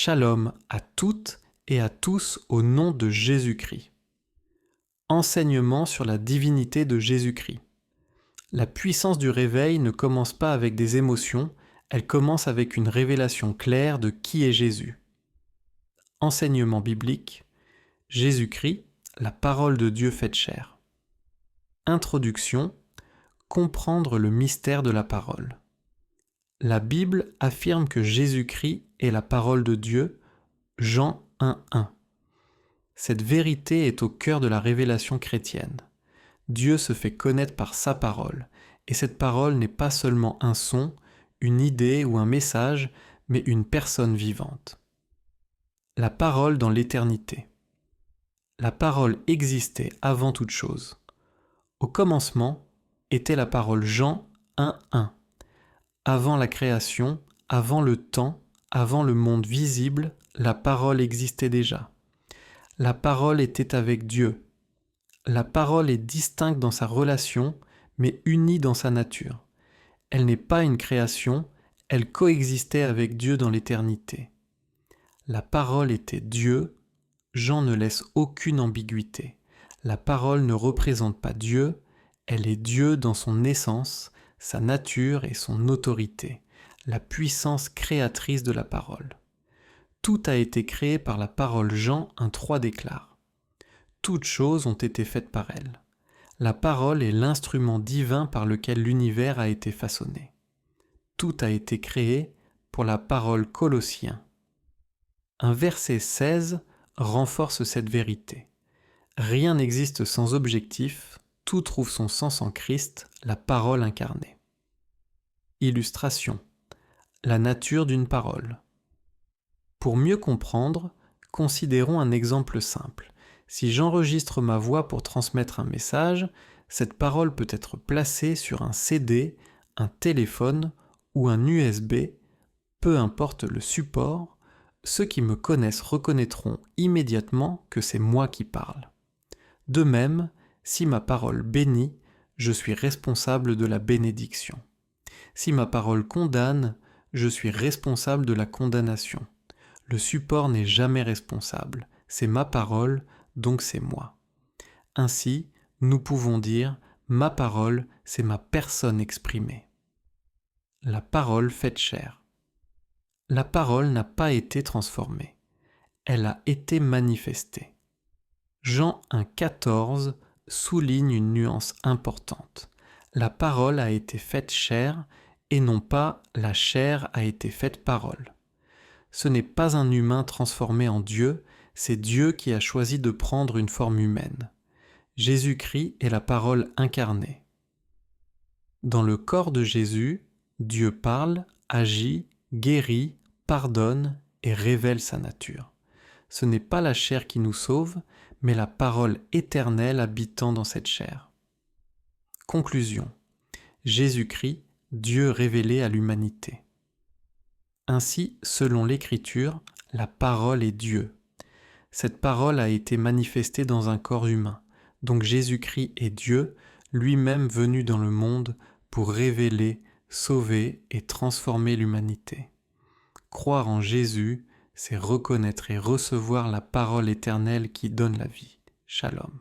Shalom à toutes et à tous au nom de Jésus-Christ. Enseignement sur la divinité de Jésus-Christ. La puissance du réveil ne commence pas avec des émotions, elle commence avec une révélation claire de qui est Jésus. Enseignement biblique. Jésus-Christ, la parole de Dieu faite chair. Introduction. Comprendre le mystère de la parole. La Bible affirme que Jésus-Christ est la parole de Dieu, Jean 1:1. Cette vérité est au cœur de la révélation chrétienne. Dieu se fait connaître par sa parole, et cette parole n'est pas seulement un son, une idée ou un message, mais une personne vivante. La parole dans l'éternité. La parole existait avant toute chose. Au commencement était la parole Jean 1:1. Avant la création, avant le temps, avant le monde visible, la parole existait déjà. La parole était avec Dieu. La parole est distincte dans sa relation, mais unie dans sa nature. Elle n'est pas une création, elle coexistait avec Dieu dans l'éternité. La parole était Dieu, Jean ne laisse aucune ambiguïté. La parole ne représente pas Dieu, elle est Dieu dans son essence, sa nature et son autorité, la puissance créatrice de la parole. Tout a été créé par la parole Jean 1:3 déclare. Toutes choses ont été faites par elle. La parole est l'instrument divin par lequel l'univers a été façonné. Tout a été créé pour la parole Colossiens. Un verset 16 renforce cette vérité. Rien n'existe sans objectif, tout trouve son sens en Christ, la parole incarnée. Illustration. La nature d'une parole. Pour mieux comprendre, considérons un exemple simple. Si j'enregistre ma voix pour transmettre un message, cette parole peut être placée sur un CD, un téléphone ou un USB, peu importe le support, ceux qui me connaissent reconnaîtront immédiatement que c'est moi qui parle. De même, si ma parole bénit, je suis responsable de la bénédiction. Si ma parole condamne, je suis responsable de la condamnation. Le support n'est jamais responsable, c'est ma parole, donc c'est moi. Ainsi, nous pouvons dire « ma parole, c'est ma personne exprimée ». La parole faite chair. La parole n'a pas été transformée, elle a été manifestée. Jean 1:14 souligne une nuance importante. La parole a été faite chair et non pas la chair a été faite parole. Ce n'est pas un humain transformé en Dieu, c'est Dieu qui a choisi de prendre une forme humaine. Jésus-Christ est la parole incarnée. Dans le corps de Jésus, Dieu parle, agit, guérit, pardonne et révèle sa nature. Ce n'est pas la chair qui nous sauve, mais la parole éternelle habitant dans cette chair. Conclusion. Jésus-Christ, Dieu révélé à l'humanité. Ainsi, selon l'Écriture, la parole est Dieu. Cette parole a été manifestée dans un corps humain, donc Jésus-Christ est Dieu, lui-même venu dans le monde pour révéler, sauver et transformer l'humanité. Croire en Jésus, c'est reconnaître et recevoir la parole éternelle qui donne la vie. Shalom.